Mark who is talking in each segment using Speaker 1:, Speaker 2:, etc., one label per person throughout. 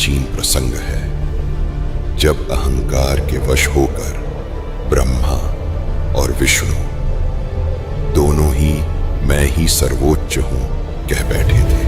Speaker 1: प्राचीन प्रसंग है, जब अहंकार के वश होकर ब्रह्मा और विष्णु दोनों ही मैं ही सर्वोच्च हूं कह बैठे थे।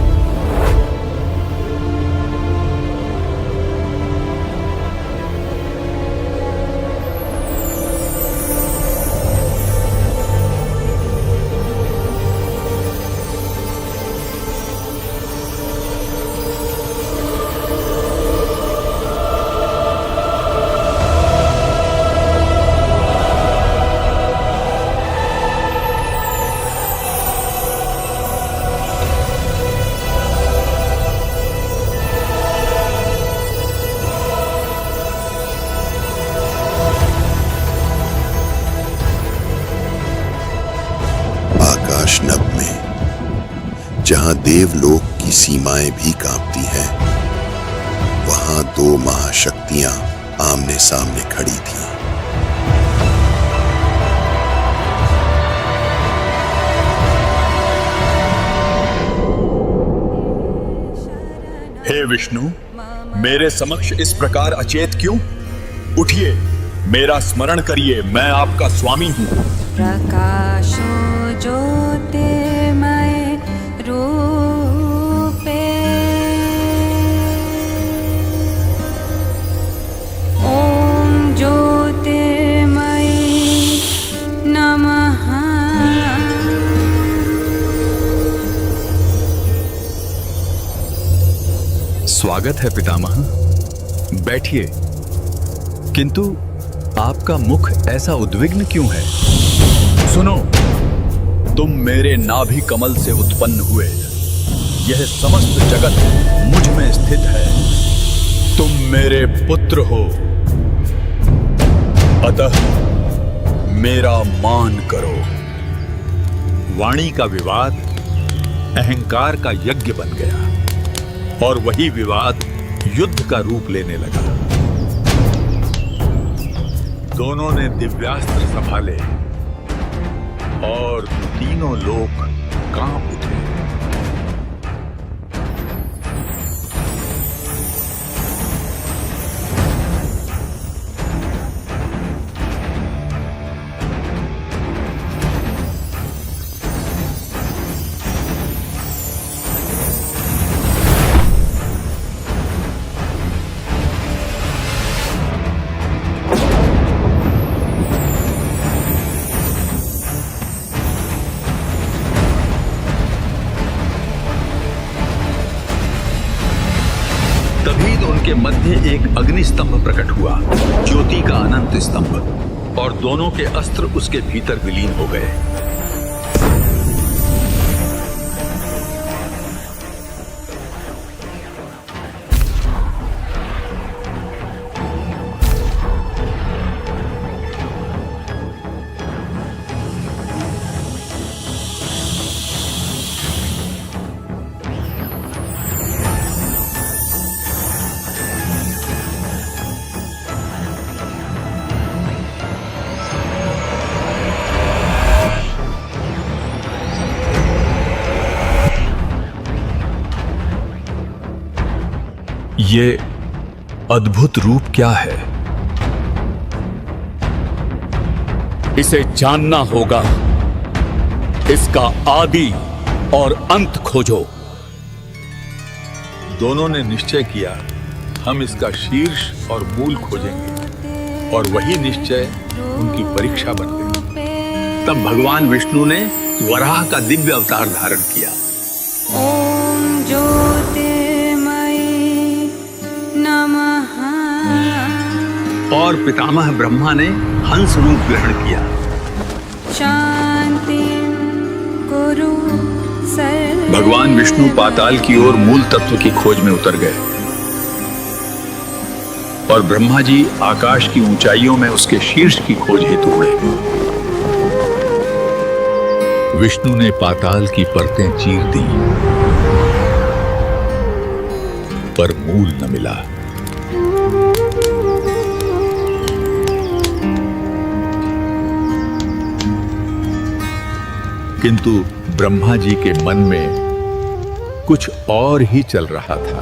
Speaker 1: नभ में जहां देवलोक की सीमाएं भी कांपती हैं, वहां दो महाशक्तियां आमने सामने खड़ी थीं।
Speaker 2: हे विष्णु, मेरे समक्ष इस प्रकार अचेत क्यों? उठिए, मेरा स्मरण करिए, मैं आपका स्वामी हूं।
Speaker 3: प्रकाशो ज्योतिर्मय रूपे ॐ ज्योतिर्मयी नमः।
Speaker 2: स्वागत है पितामह, बैठिए। किंतु आपका मुख ऐसा उद्विग्न क्यों है? सुनो, तुम मेरे नाभि कमल से उत्पन्न हुए। यह समस्त जगत मुझ में स्थित है। तुम मेरे पुत्र हो, अतः मेरा मान करो। वाणी का विवाद अहंकार का यज्ञ बन गया और वही विवाद युद्ध का रूप लेने लगा। दोनों ने दिव्यास्त्र संभाले और तीनों लोक कांप उठे। के मध्य एक अग्नि स्तंभ प्रकट हुआ, ज्योति का अनंत स्तंभ, और दोनों के अस्त्र उसके भीतर विलीन हो गए। ये अद्भुत रूप क्या है? इसे जानना होगा। इसका आदि और अंत खोजो। दोनों ने निश्चय किया, हम इसका शीर्ष और मूल खोजेंगे, और वही निश्चय उनकी परीक्षा बन गई। तब भगवान विष्णु ने वराह का दिव्य अवतार धारण किया।
Speaker 3: ॐ ज्योतिर्मयी नमः।
Speaker 2: और पितामह ब्रह्मा ने हंस रूप ग्रहण किया।
Speaker 3: शांतिं कुरु सर्वे।
Speaker 2: भगवान विष्णु पाताल की ओर मूल तत्व की खोज में उतर गए, और ब्रह्मा जी आकाश की ऊंचाइयों में उसके शीर्ष की खोज हेतु उड़े। विष्णु ने पाताल की परतें चीर दी, पर मूल न मिला। किंतु ब्रह्मा जी के मन में कुछ और ही चल रहा था।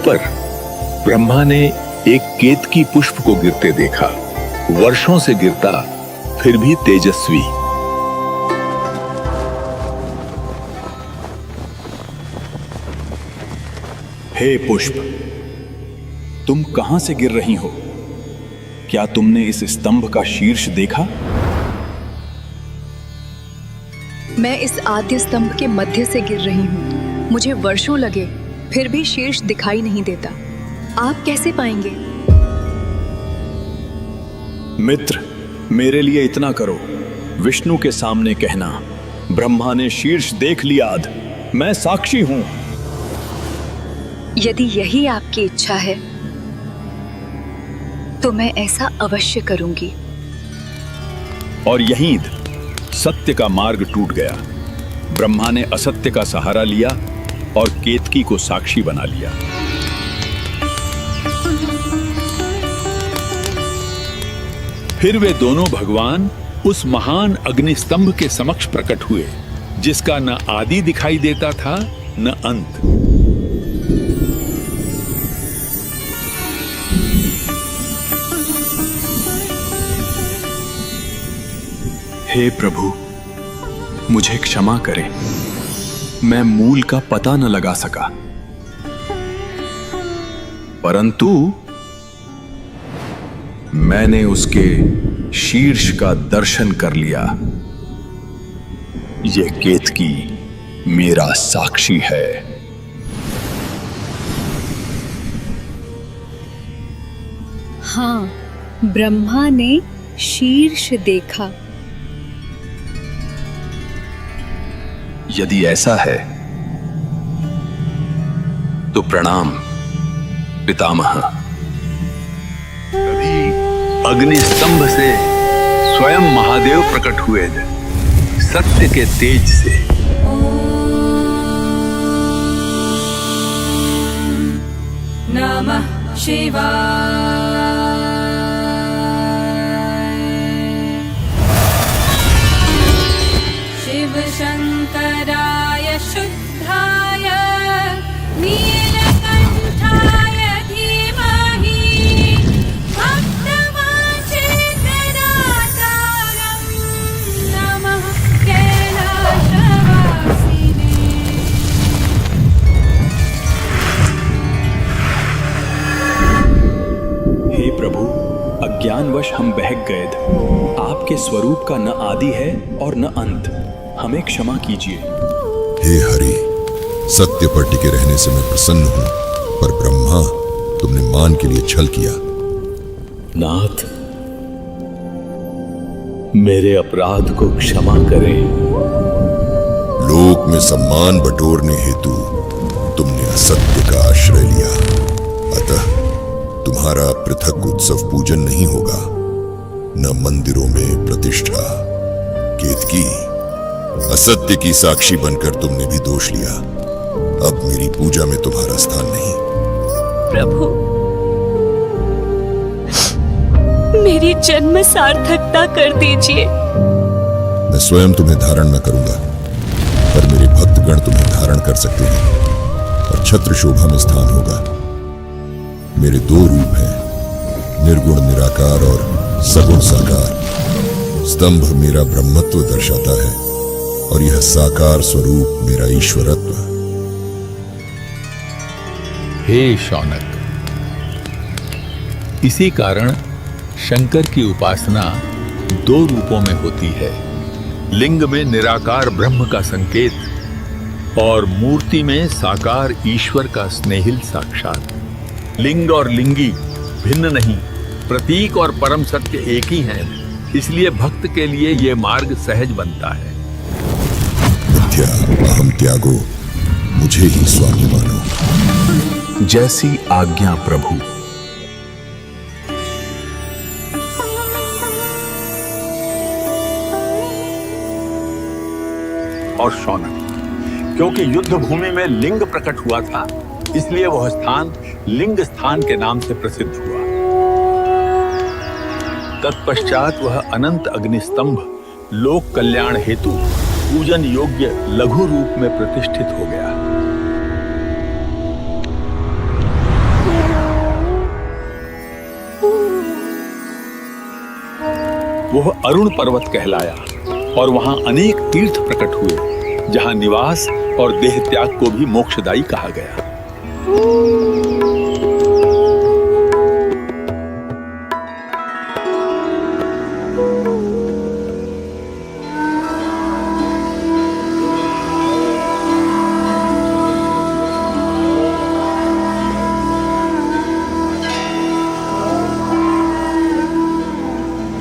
Speaker 4: पर ब्रह्मा ने एक केतकी पुष्प को गिरते देखा। वर्षों से गिरता, फिर भी तेजस्वी।
Speaker 2: हे पुष्प, तुम कहां से गिर रही हो? क्या तुमने इस स्तंभ का शीर्ष देखा?
Speaker 5: मैं इस आद्य स्तंभ के मध्य से गिर रही हूँ। मुझे वर्षों लगे, फिर भी शीर्ष दिखाई नहीं देता। आप कैसे पाएंगे?
Speaker 2: मित्र, मेरे लिए इतना करो, विष्णु के सामने कहना, ब्रह्मा ने शीर्ष देख लिया, मैं साक्षी हूं।
Speaker 5: यदि यही आपकी इच्छा है तो मैं ऐसा अवश्य करूंगी।
Speaker 2: और यहीं सत्य का मार्ग टूट गया। ब्रह्मा ने असत्य का सहारा लिया और केतकी को साक्षी बना लिया। फिर वे दोनों भगवान उस महान अग्निस्तंभ के समक्ष प्रकट हुए, जिसका न आदि दिखाई देता था न अंत। हे प्रभु, मुझे क्षमा करें, मैं मूल का पता न लगा सका, परंतु मैंने उसके शीर्ष का दर्शन कर लिया। यह केतकी मेरा साक्षी है।
Speaker 5: हाँ, ब्रह्मा ने शीर्ष देखा।
Speaker 2: यदि ऐसा है तो प्रणाम पितामह। तभी अग्निस्तंभ से स्वयं महादेव प्रकट हुए, सत्य के तेज से।
Speaker 3: नमः शिवाय। शिव शंकराय शुद्धाय नीलकंठाय धीमहि भक्तवांछितदातारं नमः कैलासवासिने।
Speaker 2: हे प्रभु, अज्ञानवश हम बहक गए थे। आपके स्वरूप का न आदि है और न अंत, हमें क्षमा कीजिए।
Speaker 1: हे हरि, सत्य पर टिके रहने से मैं प्रसन्न हूं, पर ब्रह्मा, तुमने मान के लिए छल किया।
Speaker 4: नाथ, मेरे अपराध को क्षमा करें।
Speaker 1: लोक में सम्मान बटोरने हेतु तुमने असत्य का आश्रय लिया, अतः तुम्हारा पृथक उत्सव पूजन नहीं होगा, न मंदिरों में प्रतिष्ठा। केतकी, असत्य की साक्षी बनकर तुमने भी दोष लिया। अब मेरी पूजा में तुम्हारा स्थान नहीं।
Speaker 6: प्रभु, मेरी जन्म सार्थकता कर दीजिए।
Speaker 1: मैं स्वयं तुम्हें धारण न करूंगा, पर मेरे भक्तगण तुम्हें धारण कर सकते हैं और छत्र शोभा में स्थान होगा। मेरे दो रूप हैं, निर्गुण निराकार और सगुण साकार। स्तंभ मेरा ब्रह्मत्व दर्शाता है और यह साकार स्वरूप मेरा ईश्वरत्व।
Speaker 4: हे शौनक, इसी कारण शंकर की उपासना दो रूपों में होती है। लिंग में निराकार ब्रह्म का संकेत और मूर्ति में साकार ईश्वर का स्नेहिल साक्षात। लिंग और लिंगी भिन्न नहीं, प्रतीक और परम सत्य एक ही हैं। इसलिए भक्त के लिए यह मार्ग सहज बनता है।
Speaker 1: मिथ्या अहम त्यागो, मुझे ही स्वामी मानो।
Speaker 2: जैसी आज्ञा प्रभु। और शौनक, क्योंकि युद्ध भूमि में लिंग प्रकट हुआ था, इसलिए वह स्थान लिंग स्थान के नाम से प्रसिद्ध हुआ। तत्पश्चात वह अनंत अग्निस्तंभ लोक कल्याण हेतु पूजन योग्य लघु रूप में प्रतिष्ठित हो गया।
Speaker 4: वह अरुण पर्वत कहलाया और वहां अनेक तीर्थ प्रकट हुए, जहां निवास और देह त्याग को भी मोक्षदायी कहा गया।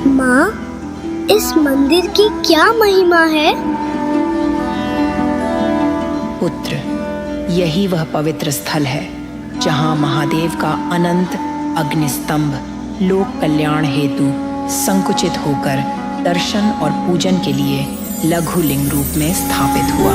Speaker 7: माँ, इस मंदिर की क्या महिमा है?
Speaker 8: पुत्र, यही वह पवित्र स्थल है जहाँ महादेव का अनंत अग्निस्तंभ लोक कल्याण हेतु संकुचित होकर दर्शन और पूजन के लिए लघु लिंग रूप में स्थापित हुआ।